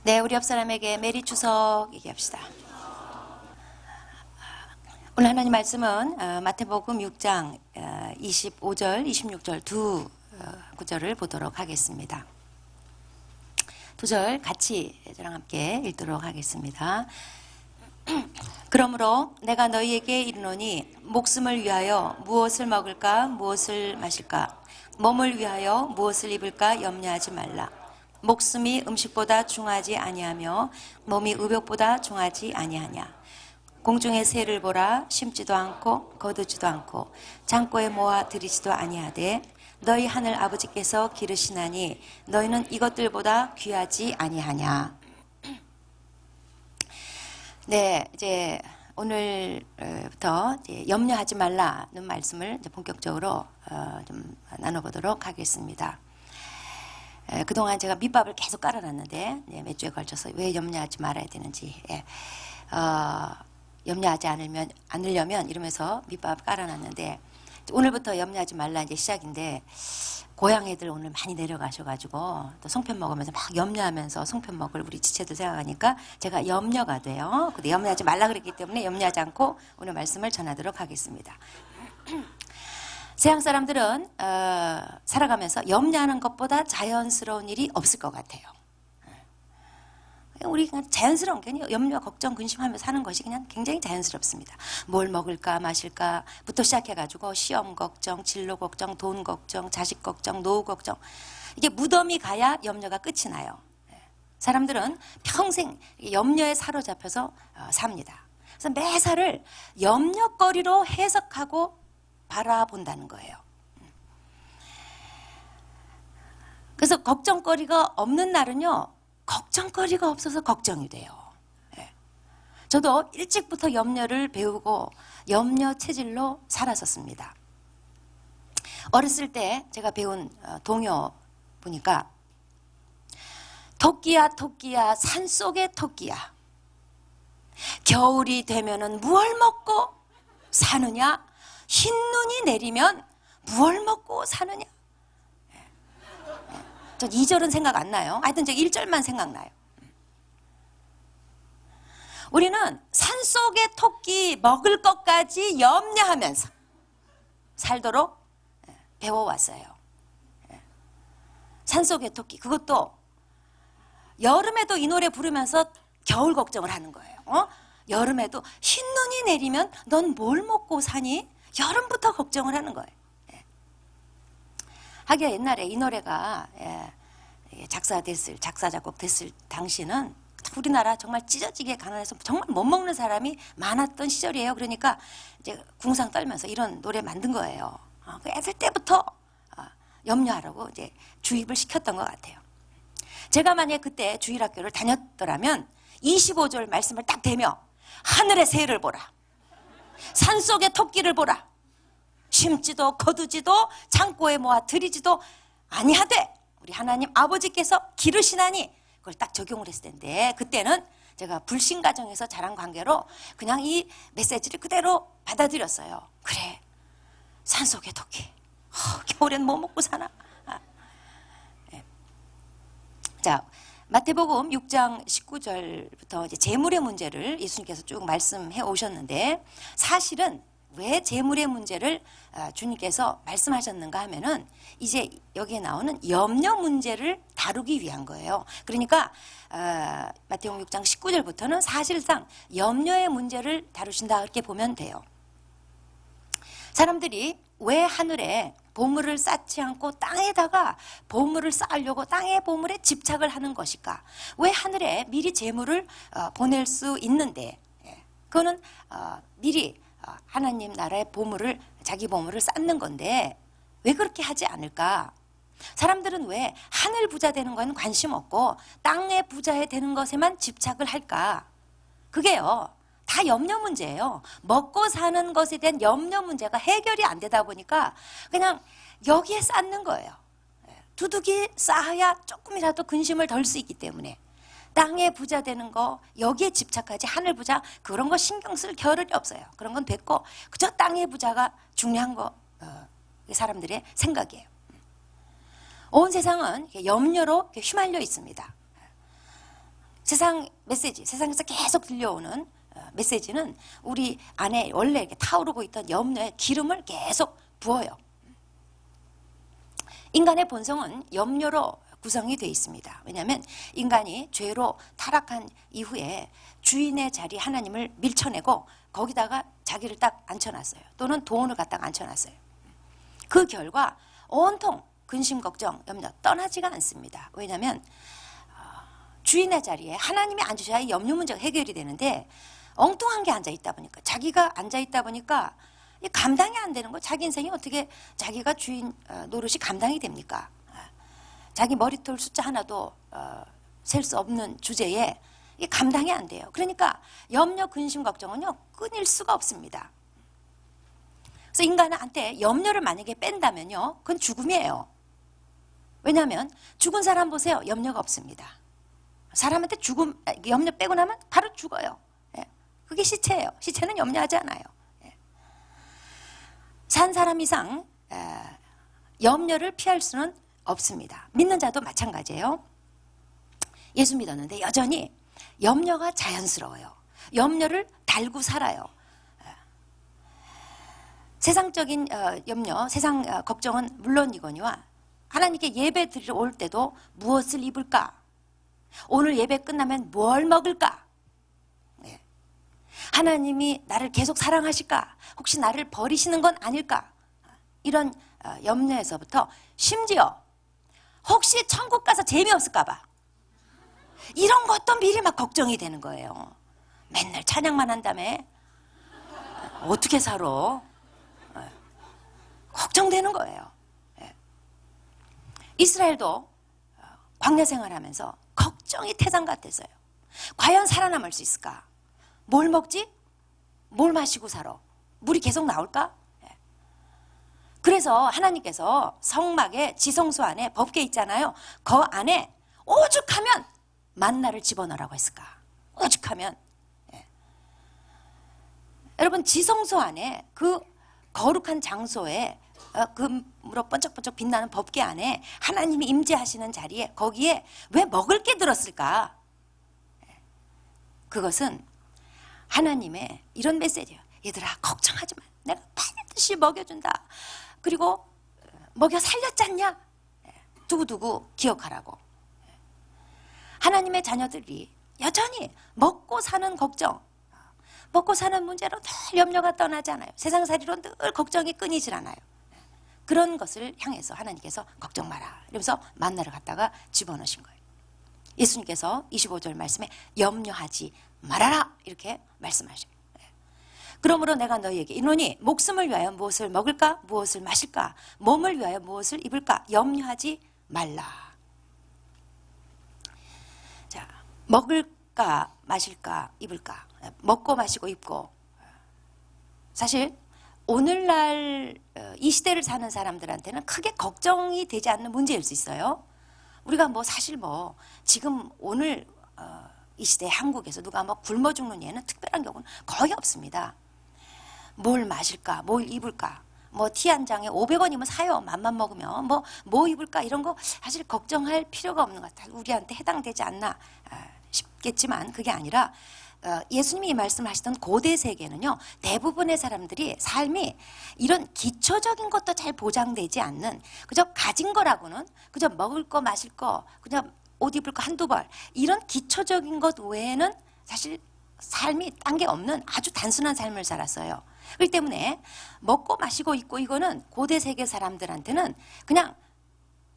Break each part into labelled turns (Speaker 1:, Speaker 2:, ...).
Speaker 1: 네, 우리 옆 사람에게 메리 추석 얘기합시다. 오늘 하나님 말씀은 마태복음 6장 25절, 26절 두 구절을 보도록 하겠습니다. 두 절 같이 저랑 함께 읽도록 하겠습니다. 그러므로 내가 너희에게 이르노니 목숨을 위하여 무엇을 먹을까 무엇을 마실까 몸을 위하여 무엇을 입을까 염려하지 말라. 목숨이 음식보다 중하지 아니하며 몸이 의복보다 중하지 아니하냐. 공중의 새를 보라. 심지도 않고 거두지도 않고 창고에 모아 들이지도 아니하되 너희 하늘 아버지께서 기르시나니 너희는 이것들보다 귀하지 아니하냐. 네, 이제 오늘부터 이제 염려하지 말라는 말씀을 이제 본격적으로 좀 나눠보도록 하겠습니다. 그동안 제가 밑밥을 계속 깔아놨는데 몇 주에 걸쳐서 왜 염려하지 말아야 되는지 염려하지 않으려면 이러면서 밑밥 깔아놨는데 오늘부터 염려하지 말라 이제 시작인데 고향 애들 오늘 많이 내려가셔가지고 또 송편 먹으면서 막 염려하면서 송편 먹을 우리 지체들 생각하니까 제가 염려가 돼요. 근데 염려하지 말라 그랬기 때문에 염려하지 않고 오늘 말씀을 전하도록 하겠습니다. 세상 사람들은 살아가면서 염려하는 것보다 자연스러운 일이 없을 것 같아요. 우리 그냥 자연스러운 게 염려, 걱정, 근심하면서 사는 것이 그냥 굉장히 자연스럽습니다. 뭘 먹을까 마실까부터 시작해가지고 시험 걱정, 진로 걱정, 돈 걱정, 자식 걱정, 노후 걱정 이게 무덤이 가야 염려가 끝이 나요. 사람들은 평생 염려에 사로잡혀서 삽니다. 그래서 매사를 염려거리로 해석하고 바라본다는 거예요. 그래서 걱정거리가 없는 날은요 걱정거리가 없어서 걱정이 돼요. 저도 일찍부터 염려를 배우고 염려 체질로 살았었습니다. 어렸을 때 제가 배운 동요 보니까 토끼야 토끼야 산속의 토끼야 겨울이 되면은 무얼 먹고 사느냐 흰눈이 내리면 무얼 먹고 사느냐. 전 2절은 생각 안 나요. 하여튼 저 1절만 생각나요. 우리는 산속의 토끼 먹을 것까지 염려하면서 살도록 배워왔어요. 산속의 토끼 그것도 여름에도 이 노래 부르면서 겨울 걱정을 하는 거예요. 여름에도 흰눈이 내리면 넌 뭘 먹고 사니? 여름부터 걱정을 하는 거예요. 하기야 옛날에 이 노래가 작사 작곡 됐을 당시는 우리나라 정말 찢어지게 가난해서 정말 못 먹는 사람이 많았던 시절이에요. 그러니까 이제 궁상 떨면서 이런 노래 만든 거예요. 애들 때부터 염려하라고 이제 주입을 시켰던 것 같아요. 제가 만약에 그때 주일학교를 다녔더라면 25절 말씀을 딱 대며 하늘의 새를 보라. 산속의 토끼를 보라. 심지도 거두지도 창고에 모아 들이지도 아니하되 우리 하나님 아버지께서 기르시나니 그걸 딱 적용을 했을 텐데 그때는 제가 불신 가정에서 자란 관계로 그냥 이 메시지를 그대로 받아들였어요. 그래 산속의 토끼 겨울엔 뭐 먹고 사나. 자 마태복음 6장 19절부터 이제 재물의 문제를 예수님께서 쭉 말씀해 오셨는데 사실은 왜 재물의 문제를 주님께서 말씀하셨는가 하면은 이제 여기에 나오는 염려 문제를 다루기 위한 거예요. 그러니까 마태복음 6장 19절부터는 사실상 염려의 문제를 다루신다 이렇게 보면 돼요. 사람들이 왜 하늘에 보물을 쌓지 않고 땅에다가 보물을 쌓으려고 땅의 보물에 집착을 하는 것일까? 왜 하늘에 미리 재물을 보낼 수 있는데 그거는 미리 하나님 나라의 보물을 자기 보물을 쌓는 건데 왜 그렇게 하지 않을까? 사람들은 왜 하늘 부자 되는 건 관심 없고 땅의 부자 되는 것에만 집착을 할까? 그게요 다 염려 문제예요. 먹고 사는 것에 대한 염려 문제가 해결이 안 되다 보니까 그냥 여기에 쌓는 거예요. 두둑이 쌓아야 조금이라도 근심을 덜 수 있기 때문에 땅에 부자 되는 거 여기에 집착하지 하늘 부자 그런 거 신경 쓸 겨를이 없어요. 그런 건 됐고 그저 땅의 부자가 중요한 거 사람들의 생각이에요. 온 세상은 염려로 휘말려 있습니다. 세상 메시지, 세상에서 계속 들려오는 메시지는 우리 안에 원래 이렇게 타오르고 있던 염려에 기름을 계속 부어요. 인간의 본성은 염려로 구성이 되어 있습니다. 왜냐하면 인간이 죄로 타락한 이후에 주인의 자리 하나님을 밀쳐내고 거기다가 자기를 딱 앉혀놨어요. 또는 돈을 갖다가 앉혀놨어요. 그 결과 온통 근심, 걱정, 염려 떠나지가 않습니다. 왜냐하면 주인의 자리에 하나님이 앉으셔야 이 염려 문제가 해결이 되는데 엉뚱한 게 앉아있다 보니까, 자기가 앉아있다 보니까 감당이 안 되는 거예요. 자기 인생이 어떻게 자기가 주인 노릇이 감당이 됩니까? 자기 머리털 숫자 하나도 셀 수 없는 주제에 이게 감당이 안 돼요. 그러니까 염려, 근심, 걱정은요 끊일 수가 없습니다. 그래서 인간한테 염려를 만약에 뺀다면요 그건 죽음이에요. 왜냐하면 죽은 사람 보세요. 염려가 없습니다. 사람한테 염려 빼고 나면 바로 죽어요. 그게 시체예요. 시체는 염려하지 않아요. 산 사람 이상 염려를 피할 수는 없습니다. 믿는 자도 마찬가지예요. 예수 믿었는데 여전히 염려가 자연스러워요. 염려를 달고 살아요. 세상적인 염려, 세상 걱정은 물론이거니와 하나님께 예배 드리러 올 때도 무엇을 입을까? 오늘 예배 끝나면 뭘 먹을까? 하나님이 나를 계속 사랑하실까? 혹시 나를 버리시는 건 아닐까? 이런 염려에서부터 심지어 혹시 천국 가서 재미없을까 봐 이런 것도 미리 막 걱정이 되는 거예요. 맨날 찬양만 한다며 어떻게 살아? 걱정되는 거예요. 이스라엘도 광야 생활하면서 걱정이 태산 같았어요. 과연 살아남을 수 있을까? 뭘 먹지? 뭘 마시고 살아? 물이 계속 나올까? 그래서 하나님께서 성막에 지성소 안에 법궤 있잖아요. 그 안에 오죽하면 만나를 집어넣으라고 했을까? 오죽하면. 여러분 지성소 안에 그 거룩한 장소에 금으로 번쩍번쩍 빛나는 법궤 안에 하나님이 임재하시는 자리에 거기에 왜 먹을 게 들었을까? 그것은 하나님의 이런 메시지예요. 얘들아 걱정하지 마. 내가 반드시 먹여준다. 그리고 먹여 살렸잖냐? 두고두고 기억하라고. 하나님의 자녀들이 여전히 먹고 사는 걱정, 먹고 사는 문제로 늘 염려가 떠나지 않아요. 세상살이로 늘 걱정이 끊이질 않아요. 그런 것을 향해서 하나님께서 걱정 마라 이러면서 만나를 갖다가 집어넣으신 거예요. 예수님께서 25절 말씀에 염려하지 말아라 이렇게 말씀하셔요. 그러므로 내가 너희에게 이르노니 목숨을 위하여 무엇을 먹을까 무엇을 마실까 몸을 위하여 무엇을 입을까 염려하지 말라. 자, 먹을까 마실까 입을까 먹고 마시고 입고 사실 오늘날 이 시대를 사는 사람들한테는 크게 걱정이 되지 않는 문제일 수 있어요. 우리가 사실 지금 오늘 이 시대 한국에서 누가 굶어 죽는 예는 특별한 경우는 거의 없습니다. 뭘 마실까, 뭘 입을까, 티 한 장에 500원이면 사요. 맘만 먹으면 뭐 입을까 이런 거 사실 걱정할 필요가 없는 것 같아요. 우리한테 해당되지 않나 싶겠지만 그게 아니라 예수님이 이 말씀을 하시던 고대 세계는요 대부분의 사람들이 삶이 이런 기초적인 것도 잘 보장되지 않는 그저 가진 거라고는 그저 먹을 거 마실 거 그냥 옷 입을 거 한두 벌 이런 기초적인 것 외에는 사실 삶이 딴 게 없는 아주 단순한 삶을 살았어요. 그렇기 때문에 먹고 마시고 입고 이거는 고대 세계 사람들한테는 그냥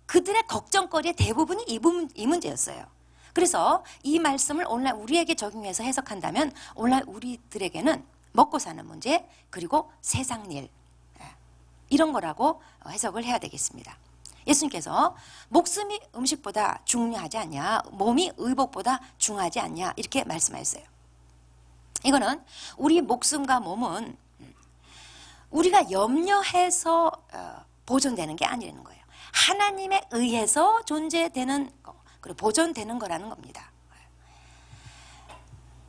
Speaker 1: 그들의 걱정거리의 대부분이 이 문제였어요. 그래서 이 말씀을 오늘날 우리에게 적용해서 해석한다면 오늘날 우리들에게는 먹고 사는 문제 그리고 세상 일 이런 거라고 해석을 해야 되겠습니다. 예수님께서 목숨이 음식보다 중요하지 않냐 몸이 의복보다 중요하지 않냐 이렇게 말씀하셨어요. 이거는 우리 목숨과 몸은 우리가 염려해서 보존되는 게 아니라는 거예요. 하나님에 의해서 존재되는 거 그리고 보존되는 거라는 겁니다.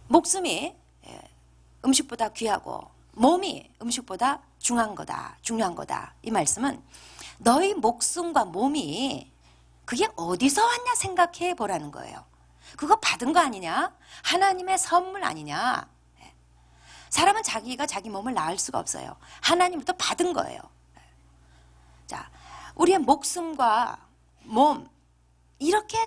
Speaker 1: 목숨이 음식보다 귀하고 몸이 음식보다 중요한 거다. 이 말씀은 너희 목숨과 몸이 그게 어디서 왔냐 생각해 보라는 거예요. 그거 받은 거 아니냐? 하나님의 선물 아니냐? 사람은 자기가 자기 몸을 낳을 수가 없어요. 하나님부터 받은 거예요. 자, 우리의 목숨과 몸, 이렇게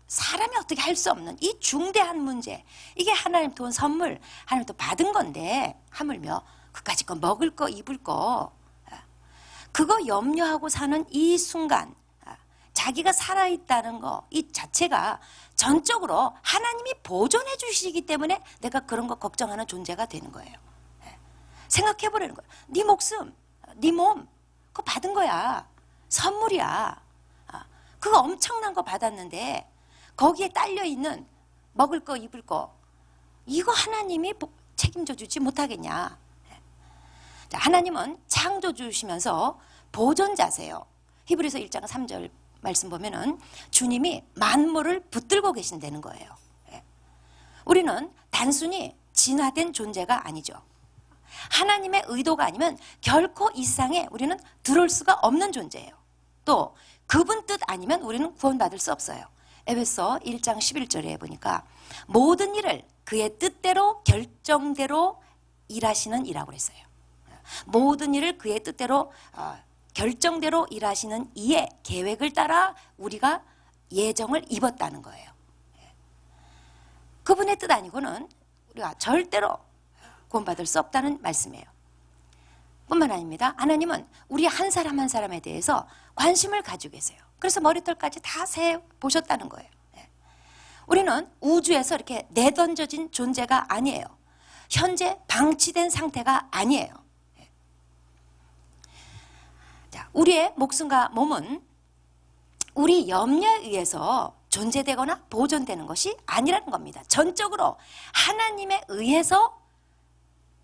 Speaker 1: 사람이 어떻게 할 수 없는 이 중대한 문제, 이게 하나님부터 온 선물, 하나님부터 받은 건데 하물며 그까짓 거 먹을 거 입을 거 그거 염려하고 사는 이 순간, 자기가 살아있다는 거 이 자체가 전적으로 하나님이 보존해 주시기 때문에 내가 그런 거 걱정하는 존재가 되는 거예요. 생각해 보라는 거예요. 네 목숨, 네 몸 그거 받은 거야. 선물이야. 그거 엄청난 거 받았는데 거기에 딸려있는 먹을 거 입을 거 이거 하나님이 책임져 주지 못하겠냐. 자, 하나님은 창조주시면서 보존자세요. 히브리서 1장 3절 말씀 보면은 주님이 만물을 붙들고 계신다는 거예요. 우리는 단순히 진화된 존재가 아니죠. 하나님의 의도가 아니면 결코 이 세상에 우리는 들어올 수가 없는 존재예요. 또 그분 뜻 아니면 우리는 구원받을 수 없어요. 에베소 1장 11절에 보니까 모든 일을 그의 뜻대로 결정대로 일하시는 이라고 그랬어요. 모든 일을 그의 뜻대로 결정대로 일하시는 이의 계획을 따라 우리가 예정을 입었다는 거예요. 그분의 뜻 아니고는 우리가 절대로 구원받을 수 없다는 말씀이에요. 뿐만 아닙니다. 하나님은 우리 한 사람 한 사람에 대해서 관심을 가지고 계세요. 그래서 머리털까지 다 세 보셨다는 거예요. 우리는 우주에서 이렇게 내던져진 존재가 아니에요. 현재 방치된 상태가 아니에요. 자, 우리의 목숨과 몸은 우리 염려에 의해서 존재되거나 보존되는 것이 아니라는 겁니다. 전적으로 하나님에 의해서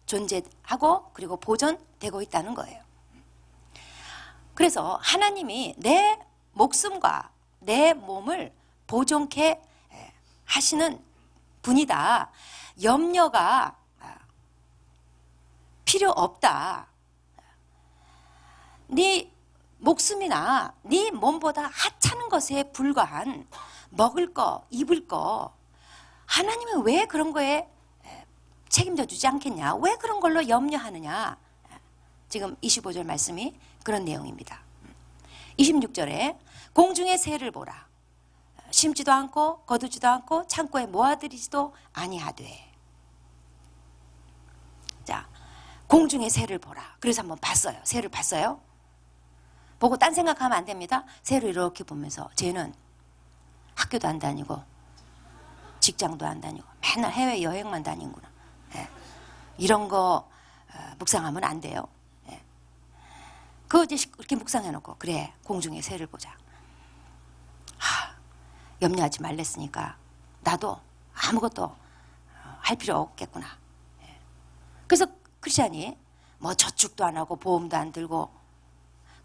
Speaker 1: 존재하고 그리고 보존되고 있다는 거예요. 그래서 하나님이 내 목숨과 내 몸을 보존케 하시는 분이다. 염려가 필요 없다. 네 목숨이나 네 몸보다 하찮은 것에 불과한 먹을 거, 입을 거 하나님은 왜 그런 거에 책임져 주지 않겠냐? 왜 그런 걸로 염려하느냐? 지금 25절 말씀이 그런 내용입니다. 26절에 공중의 새를 보라. 심지도 않고 거두지도 않고 창고에 모아들이지도 아니하되. 자, 공중의 새를 보라. 그래서 한번 봤어요. 새를 봤어요? 보고 딴 생각하면 안 됩니다. 새를 이렇게 보면서 쟤는 학교도 안 다니고 직장도 안 다니고 맨날 해외여행만 다니는구나. 이런 거 묵상하면 안 돼요. 그거 이제 이렇게 묵상해놓고 그래 공중의 새를 보자. 염려하지 말랬으니까 나도 아무것도 할 필요 없겠구나. 그래서 크리스찬이 뭐 저축도 안 하고 보험도 안 들고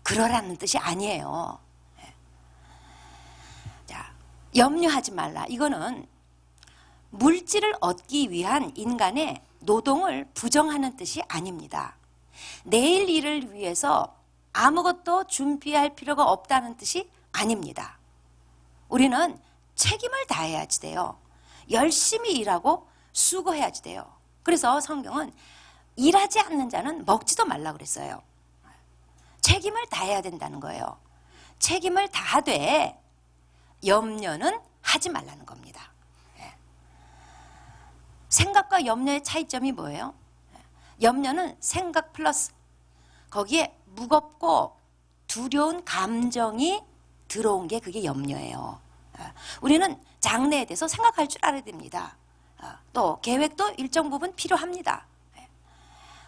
Speaker 1: 그러라는 뜻이 아니에요. 자, 염려하지 말라. 이거는 물질을 얻기 위한 인간의 노동을 부정하는 뜻이 아닙니다. 내일 일을 위해서 아무것도 준비할 필요가 없다는 뜻이 아닙니다. 우리는 책임을 다해야지 돼요. 열심히 일하고 수고해야지 돼요. 그래서 성경은 일하지 않는 자는 먹지도 말라 그랬어요. 책임을 다해야 된다는 거예요. 책임을 다하되 염려는 하지 말라는 겁니다. 생각과 염려의 차이점이 뭐예요? 염려는 생각 플러스 거기에 무겁고 두려운 감정이 들어온 게 그게 염려예요. 우리는 장래에 대해서 생각할 줄 알아야 됩니다. 또 계획도 일정 부분 필요합니다.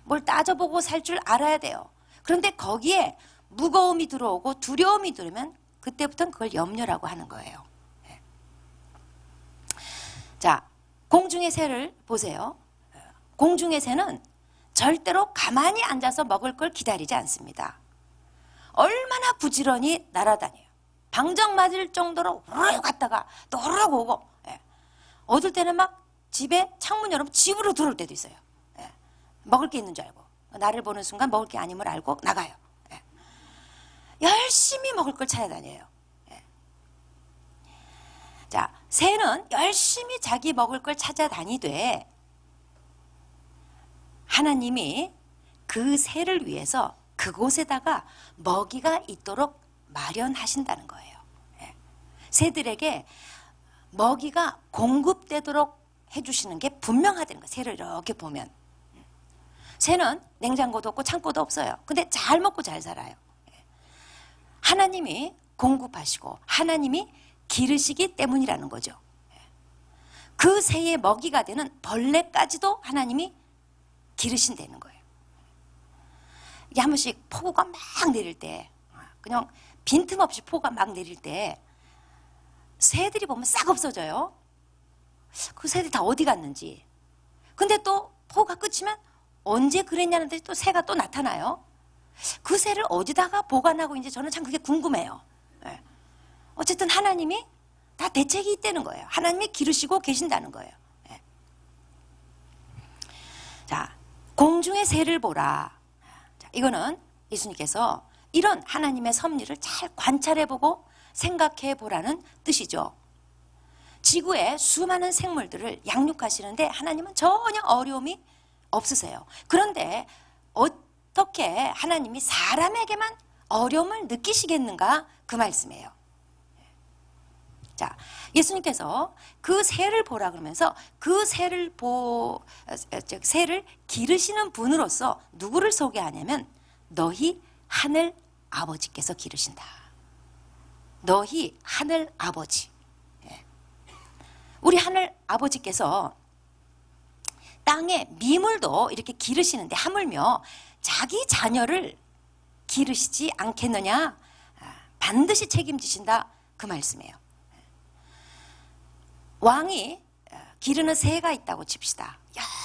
Speaker 1: 뭘 따져보고 살 줄 알아야 돼요. 그런데 거기에 무거움이 들어오고 두려움이 들으면 그때부터는 그걸 염려라고 하는 거예요. 자, 공중의 새를 보세요. 공중의 새는 절대로 가만히 앉아서 먹을 걸 기다리지 않습니다. 얼마나 부지런히 날아다녀요. 방정 맞을 정도로 후루룩 갔다가 또 후루룩 오고, 어떨 때는 막 집에 창문 열어보면 집으로 들어올 때도 있어요. 먹을 게 있는 줄 알고 나를 보는 순간 먹을 게 아님을 알고 나가요. 열심히 먹을 걸 찾아다녀요. 자, 새는 열심히 자기 먹을 걸 찾아다니되 하나님이 그 새를 위해서 그곳에다가 먹이가 있도록 마련하신다는 거예요. 새들에게 먹이가 공급되도록 해주시는 게 분명하다는 거예요. 새를 이렇게 보면. 새는 냉장고도 없고 창고도 없어요. 근데 잘 먹고 잘 살아요. 하나님이 공급하시고 하나님이 기르시기 때문이라는 거죠. 그 새의 먹이가 되는 벌레까지도 하나님이 기르신다는 거예요. 이게 한 번씩 폭우가 막 내릴 때, 그냥 빈틈없이 폭우가 막 내릴 때 새들이 보면 싹 없어져요. 그 새들이 다 어디 갔는지. 근데 또 폭우가 끝이면 언제 그랬냐는 듯이 또 새가 또 나타나요. 그 새를 어디다가 보관하고 있는지 저는 참 그게 궁금해요. 어쨌든 하나님이 다 대책이 있다는 거예요. 하나님이 기르시고 계신다는 거예요. 자, 공중의 새를 보라. 자, 이거는 예수님께서 이런 하나님의 섭리를 잘 관찰해보고 생각해보라는 뜻이죠. 지구의 수많은 생물들을 양육하시는데 하나님은 전혀 어려움이 없으세요. 그런데 어떻게 하나님이 사람에게만 어려움을 느끼시겠는가 그 말씀이에요. 자, 예수님께서 그 새를 보라 그러면서 그 새를 새를 기르시는 분으로서 누구를 소개하냐면 너희 하늘 아버지께서 기르신다. 너희 하늘 아버지. 우리 하늘 아버지께서 땅의 미물도 이렇게 기르시는데 하물며 자기 자녀를 기르시지 않겠느냐? 반드시 책임지신다 그 말씀이에요. 왕이 기르는 새가 있다고 칩시다.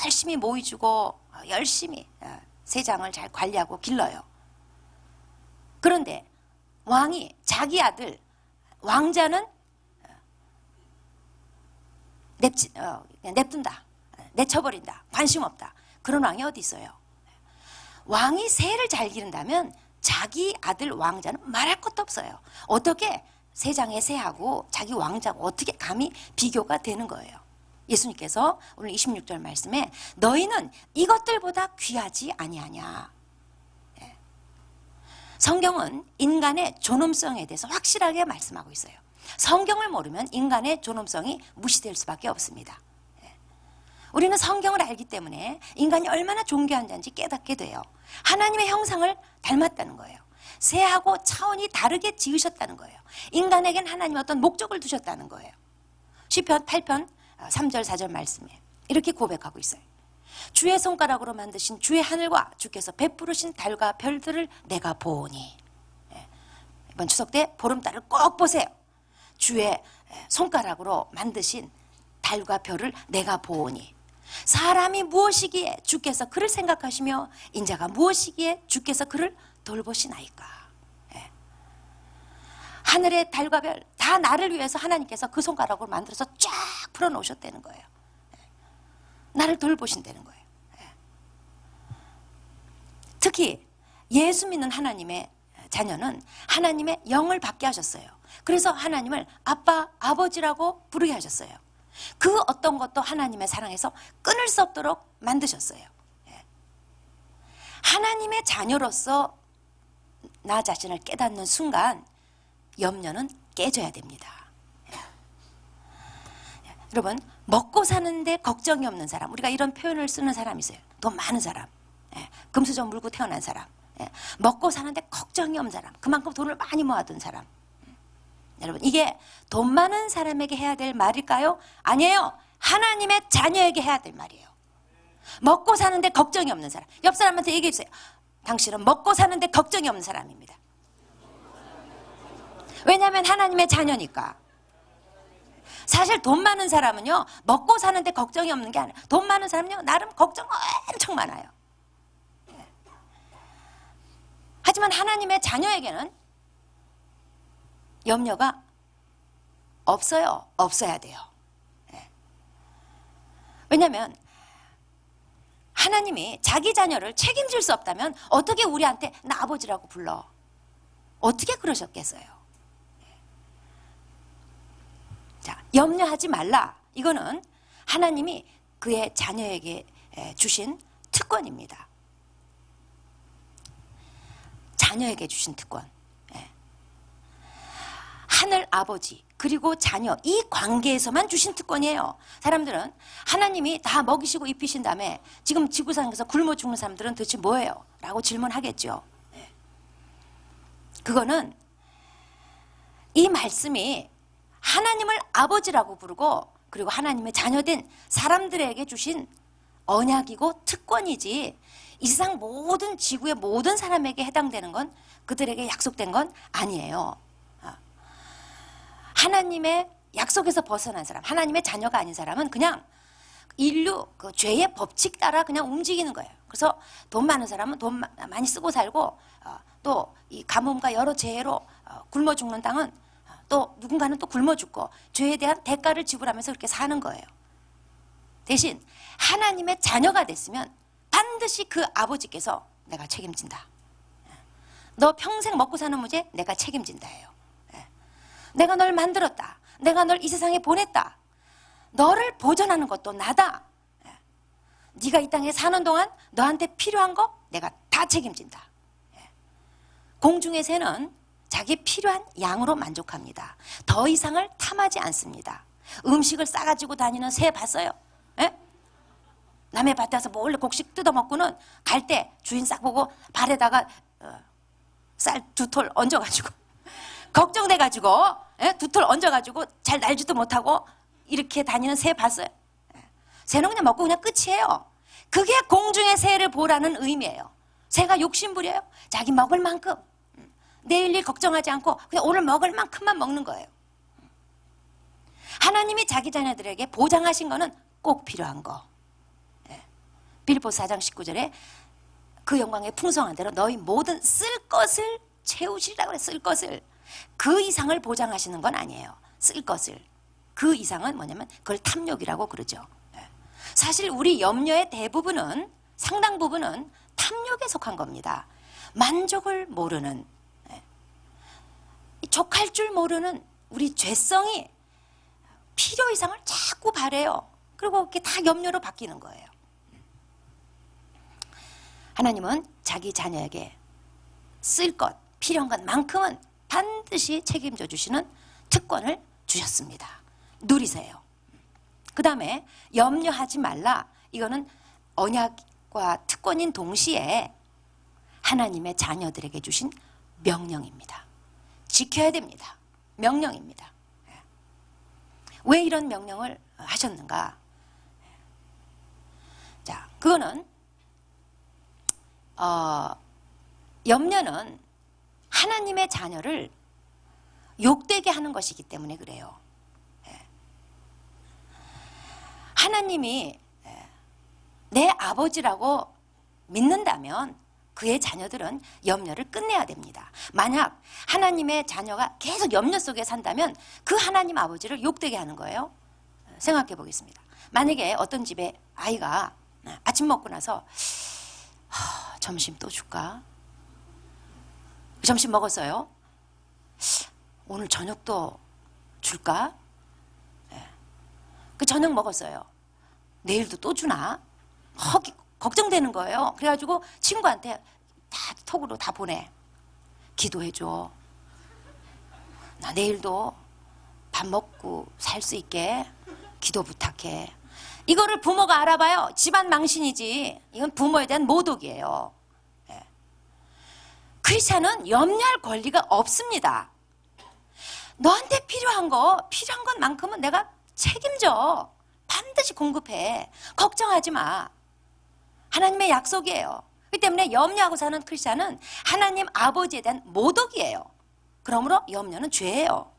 Speaker 1: 열심히 모이 주고 열심히 새장을 잘 관리하고 길러요. 그런데 왕이 자기 아들 왕자는 냅둔다. 내쳐버린다. 관심 없다. 그런 왕이 어디 있어요? 왕이 새를 잘 기른다면 자기 아들 왕자는 말할 것도 없어요. 어떻게 세상의 새하고 자기 왕자하고 어떻게 감히 비교가 되는 거예요. 예수님께서 오늘 26절 말씀에 너희는 이것들보다 귀하지 아니하냐. 성경은 인간의 존엄성에 대해서 확실하게 말씀하고 있어요. 성경을 모르면 인간의 존엄성이 무시될 수밖에 없습니다. 우리는 성경을 알기 때문에 인간이 얼마나 존귀한 자인지 깨닫게 돼요. 하나님의 형상을 닮았다는 거예요. 새하고 차원이 다르게 지으셨다는 거예요. 인간에겐 하나님 어떤 목적을 두셨다는 거예요. 시편 8편 3절 4절 말씀에 이렇게 고백하고 있어요. 주의 손가락으로 만드신 주의 하늘과 주께서 베푸르신 달과 별들을 내가 보오니. 이번 추석 때 보름달을 꼭 보세요. 주의 손가락으로 만드신 달과 별을 내가 보오니. 사람이 무엇이기에 주께서 그를 생각하시며 인자가 무엇이기에 주께서 그를 돌보시나이까. 하늘의 달과 별 다 나를 위해서 하나님께서 그 손가락으로 만들어서 쫙 풀어놓으셨다는 거예요. 나를 돌보신다는 거예요. 특히 예수 믿는 하나님의 자녀는 하나님의 영을 받게 하셨어요. 그래서 하나님을 아빠, 아버지라고 부르게 하셨어요. 그 어떤 것도 하나님의 사랑에서 끊을 수 없도록 만드셨어요. 하나님의 자녀로서 나 자신을 깨닫는 순간 염려는 깨져야 됩니다. 여러분, 먹고 사는데 걱정이 없는 사람, 우리가 이런 표현을 쓰는 사람이 있어요. 돈 많은 사람, 금수저 물고 태어난 사람, 먹고 사는데 걱정이 없는 사람, 그만큼 돈을 많이 모아둔 사람. 여러분, 이게 돈 많은 사람에게 해야 될 말일까요? 아니에요. 하나님의 자녀에게 해야 될 말이에요. 먹고 사는데 걱정이 없는 사람. 옆 사람한테 얘기해 주세요. 당신은 먹고 사는데 걱정이 없는 사람입니다. 왜냐하면 하나님의 자녀니까. 사실 돈 많은 사람은요, 먹고 사는데 걱정이 없는 게 아니에요. 돈 많은 사람은요, 나름 걱정 엄청 많아요. 하지만 하나님의 자녀에게는 염려가 없어요. 없어야 돼요. 왜냐하면 하나님이 자기 자녀를 책임질 수 없다면 어떻게 우리한테 나 아버지라고 불러? 어떻게 그러셨겠어요? 자, 염려하지 말라. 이거는 하나님이 그의 자녀에게 주신 특권입니다. 자녀에게 주신 특권. 하늘 아버지 그리고 자녀 이 관계에서만 주신 특권이에요. 사람들은 하나님이 다 먹이시고 입히신 다음에 지금 지구상에서 굶어 죽는 사람들은 도대체 뭐예요? 라고 질문하겠죠. 그거는 이 말씀이 하나님을 아버지라고 부르고 그리고 하나님의 자녀된 사람들에게 주신 언약이고 특권이지 이 세상 모든 지구의 모든 사람에게 해당되는 건 그들에게 약속된 건 아니에요. 하나님의 약속에서 벗어난 사람, 하나님의 자녀가 아닌 사람은 그냥 인류 그 죄의 법칙 따라 그냥 움직이는 거예요. 그래서 돈 많은 사람은 돈 많이 쓰고 살고 또 이 가뭄과 여러 재해로 굶어 죽는 땅은 또 누군가는 또 굶어 죽고 죄에 대한 대가를 지불하면서 그렇게 사는 거예요. 대신 하나님의 자녀가 됐으면 반드시 그 아버지께서 내가 책임진다. 너 평생 먹고 사는 문제 내가 책임진다예요. 내가 널 만들었다. 내가 널 이 세상에 보냈다. 너를 보존하는 것도 나다. 네가 이 땅에 사는 동안 너한테 필요한 거 내가 다 책임진다. 공중의 새는 자기 필요한 양으로 만족합니다. 더 이상을 탐하지 않습니다. 음식을 싸가지고 다니는 새 봤어요? 남의 밭에 와서 몰래 곡식 뜯어먹고는 갈 때 주인 싹 보고 발에다가 쌀 2톨 얹어가지고 걱정돼가지고 두 톨 얹어가지고 잘 날지도 못하고 이렇게 다니는 새 봤어요? 새는 그냥 먹고 그냥 끝이에요. 그게 공중의 새를 보라는 의미예요. 새가 욕심부려요. 자기 먹을 만큼 내일 일 걱정하지 않고 그냥 오늘 먹을 만큼만 먹는 거예요. 하나님이 자기 자녀들에게 보장하신 거는 꼭 필요한 거. 빌립보서 4장 19절에 그 영광의 풍성한 대로 너희 모든 쓸 것을 채우시리라고 그래. 쓸 것을. 그 이상을 보장하시는 건 아니에요. 쓸 것을. 그 이상은 뭐냐면 그걸 탐욕이라고 그러죠. 사실 우리 염려의 대부분은 상당 부분은 탐욕에 속한 겁니다. 만족을 모르는 족할 줄 모르는 우리 죄성이 필요 이상을 자꾸 바래요. 그리고 그게 다 염려로 바뀌는 거예요. 하나님은 자기 자녀에게 쓸 것, 필요한 것만큼은 반드시 책임져 주시는 특권을 주셨습니다. 누리세요. 그 다음에 염려하지 말라. 이거는 언약과 특권인 동시에 하나님의 자녀들에게 주신 명령입니다. 지켜야 됩니다. 명령입니다. 왜 이런 명령을 하셨는가? 자, 그거는 염려는 하나님의 자녀를 욕되게 하는 것이기 때문에 그래요. 하나님이 내 아버지라고 믿는다면 그의 자녀들은 염려를 끝내야 됩니다. 만약 하나님의 자녀가 계속 염려 속에 산다면 그 하나님 아버지를 욕되게 하는 거예요. 생각해 보겠습니다. 만약에 어떤 집에 아이가 아침 먹고 나서 점심 또 줄까? 점심 먹었어요? 오늘 저녁도 줄까? 그 저녁 먹었어요. 내일도 또 주나? 걱정되는 거예요. 그래가지고 친구한테 다 톡으로 다 보내. 기도해줘. 나 내일도 밥 먹고 살 수 있게 기도 부탁해. 이거를 부모가 알아봐요. 집안 망신이지. 이건 부모에 대한 모독이에요. 크리스찬은 염려할 권리가 없습니다. 너한테 필요한 것만큼은 내가 책임져. 반드시 공급해. 걱정하지 마. 하나님의 약속이에요. 그렇기 때문에 염려하고 사는 크리스찬은 하나님 아버지에 대한 모독이에요. 그러므로 염려는 죄예요.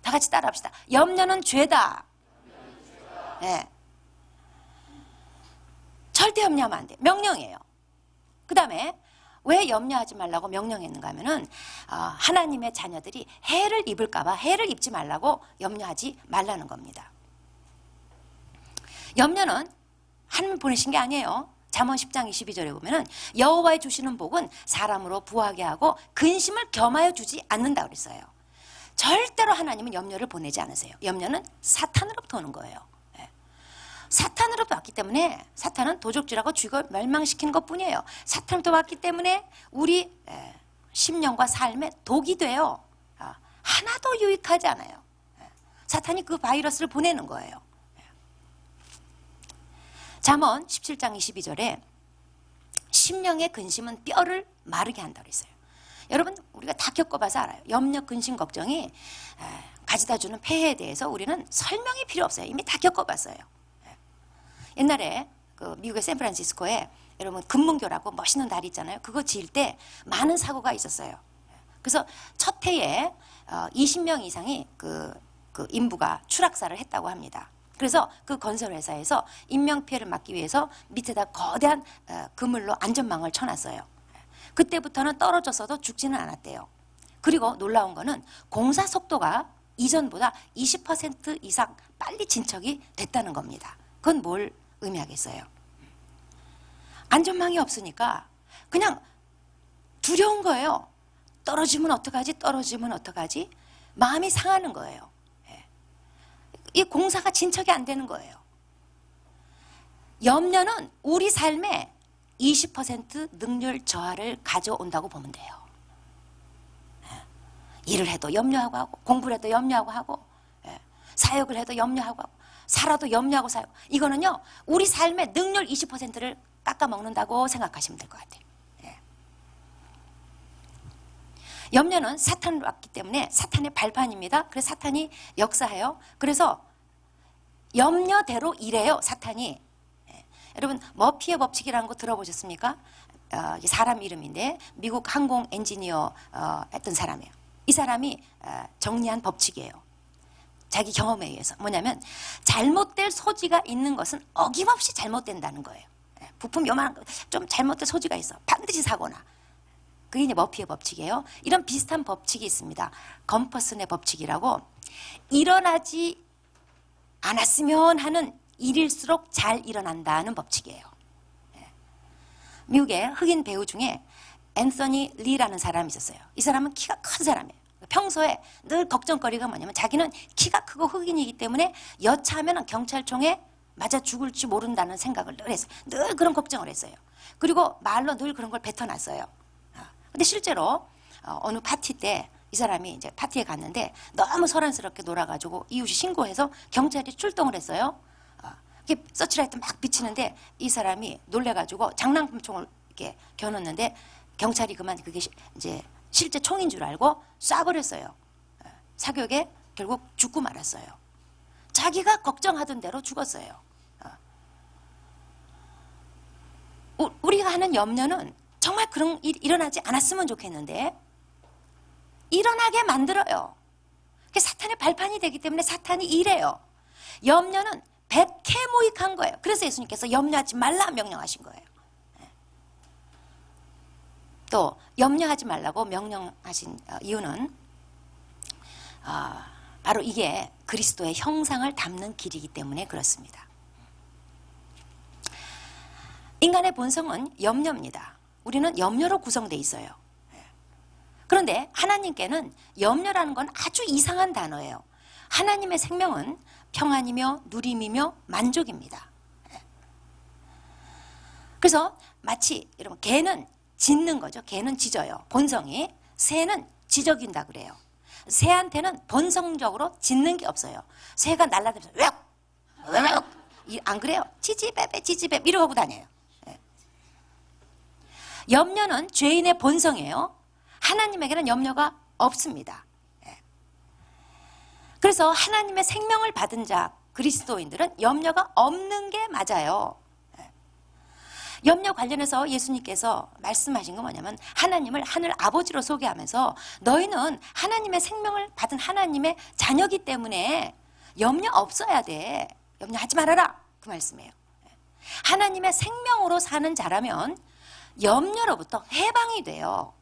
Speaker 1: 다 같이 따라합시다. 염려는 죄다. 네. 절대 염려하면 안 돼. 명령이에요. 그 다음에 왜 염려하지 말라고 명령했는가 하면은 하나님의 자녀들이 해를 입을까 봐 해를 입지 말라고 염려하지 말라는 겁니다. 염려는 하나님 보내신 게 아니에요. 잠언 10장 22절에 보면은 여호와의 주시는 복은 사람으로 부하게 하고 근심을 겸하여 주지 않는다 그랬어요. 절대로 하나님은 염려를 보내지 않으세요. 염려는 사탄으로부터 오는 거예요. 사탄으로부터 왔기 때문에 사탄은 도적질하고 죽여 멸망시키는 것뿐이에요. 사탄으로부터 왔기 때문에 우리 심령과 삶에 독이 돼요. 하나도 유익하지 않아요. 사탄이 그 바이러스를 보내는 거예요. 잠언 17장 22절에 심령의 근심은 뼈를 마르게 한다고 했어요. 여러분 우리가 다 겪어봐서 알아요. 염려, 근심, 걱정이 가져다 주는 폐해에 대해서 우리는 설명이 필요 없어요. 이미 다 겪어봤어요. 옛날에 그 미국의 샌프란시스코에 여러분 금문교라고 멋있는 다리 있잖아요. 그거 지을 때 많은 사고가 있었어요. 그래서 첫 해에 20명 이상이 그 인부가 추락사를 했다고 합니다. 그래서 그 건설회사에서 인명피해를 막기 위해서 밑에다 거대한 그물로 안전망을 쳐놨어요. 그때부터는 떨어졌어도 죽지는 않았대요. 그리고 놀라운 거는 공사 속도가 이전보다 20% 이상 빨리 진척이 됐다는 겁니다. 그건 뭘 의미하겠어요? 안전망이 없으니까 그냥 두려운 거예요. 떨어지면 어떡하지? 떨어지면 어떡하지? 마음이 상하는 거예요. 이 공사가 진척이 안 되는 거예요. 염려는 우리 삶에 20% 능률 저하를 가져온다고 보면 돼요. 일을 해도 염려하고 하고, 공부를 해도 염려하고 하고, 사역을 해도 염려하고 하고, 살아도 염려하고 살고. 이거는요 우리 삶의 능률 20%를 깎아먹는다고 생각하시면 될 것 같아요. 염려는 사탄으로 왔기 때문에 사탄의 발판입니다. 그래서 사탄이 역사해요. 그래서 염려대로 일해요. 사탄이. 여러분 머피의 법칙이라는 거 들어보셨습니까? 사람 이름인데 미국 항공 엔지니어 했던 사람이에요. 이 사람이 정리한 법칙이에요. 자기 경험에 의해서. 뭐냐면 잘못될 소지가 있는 것은 어김없이 잘못된다는 거예요. 부품 요만한 거 좀 잘못된 소지가 있어. 반드시 사고나. 그게 이제 머피의 법칙이에요. 이런 비슷한 법칙이 있습니다. 검퍼슨의 법칙이라고 일어나지 않았으면 하는 일일수록 잘 일어난다는 법칙이에요. 미국의 흑인 배우 중에 앤서니 리라는 사람이 있었어요. 이 사람은 키가 큰 사람이에요. 평소에 늘 걱정거리가 뭐냐면 자기는 키가 크고 흑인이기 때문에 여차하면 경찰총에 맞아 죽을지 모른다는 생각을 늘 했어요. 늘 그런 걱정을 했어요. 그리고 말로 늘 그런 걸 뱉어놨어요. 근데 실제로 어느 파티 때 이 사람이 이제 파티에 갔는데 너무 소란스럽게 놀아가지고 이웃이 신고해서 경찰이 출동을 했어요. 이렇게 서치라이트 막 비치는데 이 사람이 놀래가지고 장난감총을 이렇게 겨눴는데 경찰이 그만 그게 이제 실제 총인 줄 알고 쏴버렸어요. 사격에 결국 죽고 말았어요. 자기가 걱정하던 대로 죽었어요. 우리가 하는 염려는 정말 그런 일이 일어나지 않았으면 좋겠는데 일어나게 만들어요. 그게 사탄의 발판이 되기 때문에 사탄이 이래요. 염려는 백해무익한 거예요. 그래서 예수님께서 염려하지 말라 명령하신 거예요. 또 염려하지 말라고 명령하신 이유는 바로 이게 그리스도의 형상을 담는 길이기 때문에 그렇습니다. 인간의 본성은 염려입니다. 우리는 염려로 구성되어 있어요. 그런데 하나님께는 염려라는 건 아주 이상한 단어예요. 하나님의 생명은 평안이며 누림이며 만족입니다. 그래서 마치 여러분 개는 짖는 거죠. 개는 짖어요. 본성이. 새는 지저귀인다 그래요. 새한테는 본성적으로 짖는 게 없어요. 새가 날아다니면서 왜요? 안 그래요? 지지배배 지지배 이러고 다녀요. 염려는 죄인의 본성이에요. 하나님에게는 염려가 없습니다. 그래서 하나님의 생명을 받은 자 그리스도인들은 염려가 없는 게 맞아요. 염려 관련해서 예수님께서 말씀하신 건 뭐냐면 하나님을 하늘 아버지로 소개하면서 너희는 하나님의 생명을 받은 하나님의 자녀이기 때문에 염려 없어야 돼. 염려하지 말아라. 그 말씀이에요. 하나님의 생명으로 사는 자라면 염려로부터 해방이 돼요.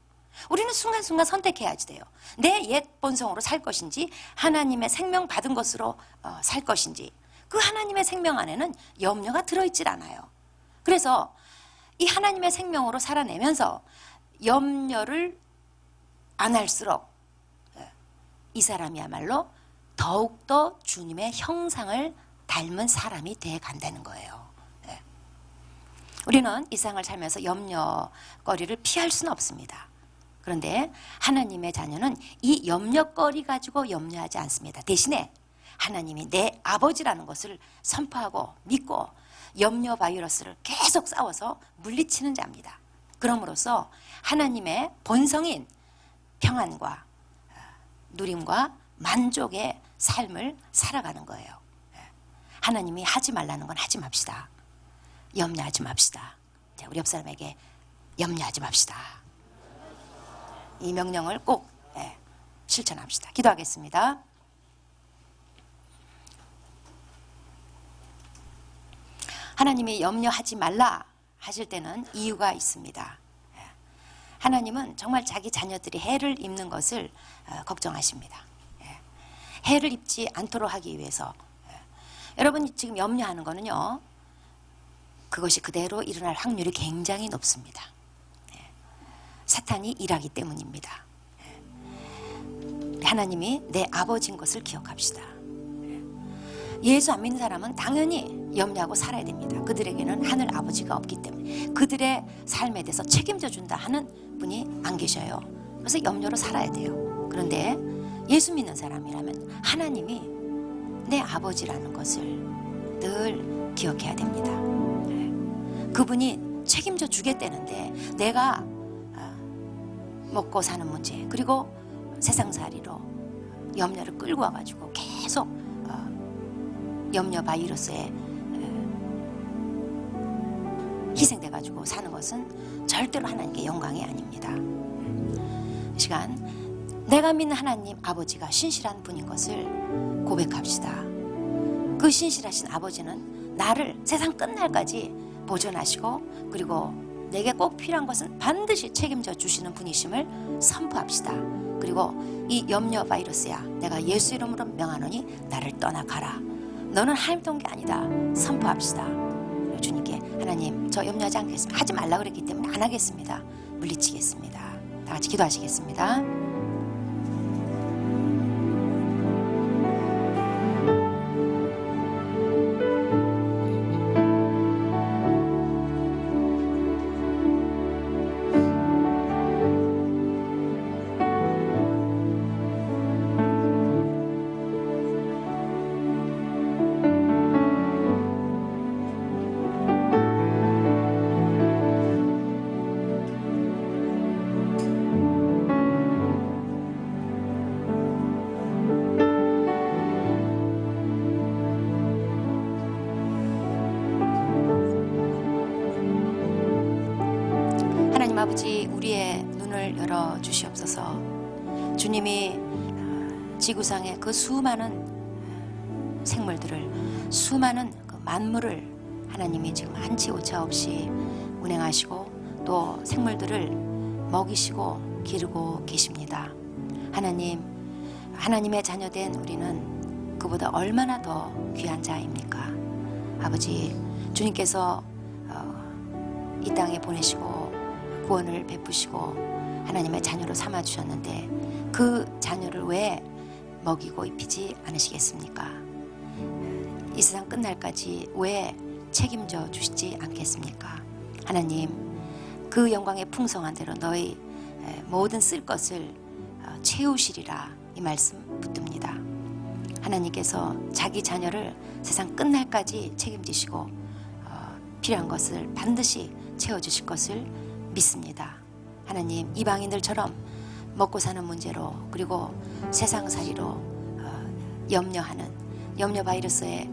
Speaker 1: 우리는 순간순간 선택해야지 돼요. 내 옛 본성으로 살 것인지 하나님의 생명 받은 것으로 살 것인지. 그 하나님의 생명 안에는 염려가 들어있질 않아요. 그래서 이 하나님의 생명으로 살아내면서 염려를 안 할수록 이 사람이야말로 더욱더 주님의 형상을 닮은 사람이 돼 간다는 거예요. 네. 우리는 이 세상을 살면서 염려거리를 피할 수는 없습니다. 그런데 하나님의 자녀는 이 염려거리 가지고 염려하지 않습니다. 대신에 하나님이 내 아버지라는 것을 선포하고 믿고 염려 바이러스를 계속 싸워서 물리치는 자입니다. 그럼으로써 하나님의 본성인 평안과 누림과 만족의 삶을 살아가는 거예요. 하나님이 하지 말라는 건 하지 맙시다. 염려하지 맙시다. 우리 옆 사람에게 염려하지 맙시다. 이 명령을 꼭 실천합시다. 기도하겠습니다. 하나님이 염려하지 말라 하실 때는 이유가 있습니다. 하나님은 정말 자기 자녀들이 해를 입는 것을 걱정하십니다. 해를 입지 않도록 하기 위해서 여러분이 지금 염려하는 거는요, 그것이 그대로 일어날 확률이 굉장히 높습니다. 사탄이 일하기 때문입니다. 하나님이 내 아버지인 것을 기억합시다. 예수 안 믿는 사람은 당연히 염려하고 살아야 됩니다. 그들에게는 하늘 아버지가 없기 때문에 그들의 삶에 대해서 책임져 준다 하는 분이 안 계셔요. 그래서 염려로 살아야 돼요. 그런데 예수 믿는 사람이라면 하나님이 내 아버지라는 것을 늘 기억해야 됩니다. 그분이 책임져 주겠다는데 내가 먹고 사는 문제 그리고 세상살이로 염려를 끌고 와가지고 계속 염려 바이러스에 희생돼가지고 사는 것은 절대로 하나님께 영광이 아닙니다. 이 시간 내가 믿는 하나님 아버지가 신실한 분인 것을 고백합시다. 그 신실하신 아버지는 나를 세상 끝날까지 보존하시고 그리고 내게 꼭 필요한 것은 반드시 책임져 주시는 분이심을 선포합시다. 그리고 이 염려 바이러스야 내가 예수 이름으로 명하노니 나를 떠나가라. 너는 하나님 동기 아니다. 선포합시다. 주님께 하나님 저 염려하지 않겠습니다. 하지 말라 그랬기 때문에 안 하겠습니다. 물리치겠습니다. 다 같이 기도하시겠습니다. 아버지 우리의 눈을 열어 주시옵소서. 주님이 지구상의 그 수많은 생물들을 수많은 그 만물을 하나님이 지금 한치 오차 없이 운행하시고 또 생물들을 먹이시고 기르고 계십니다. 하나님의 자녀된 우리는 그보다 얼마나 더 귀한 자입니까? 아버지 주님께서 이 땅에 보내시고 구원을 베푸시고 하나님의 자녀로 삼아주셨는데 그 자녀를 왜 먹이고 입히지 않으시겠습니까? 이 세상 끝날까지 왜 책임져 주시지 않겠습니까? 하나님 그 영광의 풍성한 대로 너희 모든 쓸 것을 채우시리라 이 말씀 붙듭니다. 하나님께서 자기 자녀를 세상 끝날까지 책임지시고 필요한 것을 반드시 채워주실 것을 믿습니다. 하나님 이방인들처럼 먹고 사는 문제로 그리고 세상살이로 염려하는 염려 바이러스에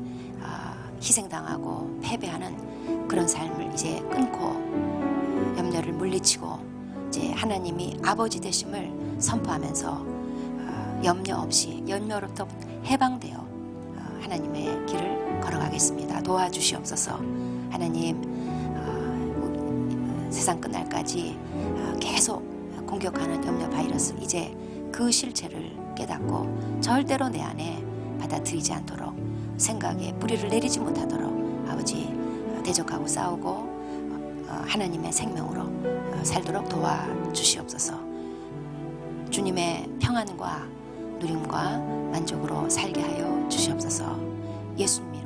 Speaker 1: 희생당하고 패배하는 그런 삶을 이제 끊고 염려를 물리치고 이제 하나님이 아버지 되심을 선포하면서 염려 없이 염려로부터 해방되어 하나님의 길을 걸어가겠습니다. 도와주시옵소서. 하나님 세상 끝날까지 계속 공격하는 염려 바이러스 이제 그 실체를 깨닫고 절대로 내 안에 받아들이지 않도록 생각에 뿌리를 내리지 못하도록 아버지 대적하고 싸우고 하나님의 생명으로 살도록 도와주시옵소서. 주님의 평안과 누림과 만족으로 살게 하여 주시옵소서. 예수님의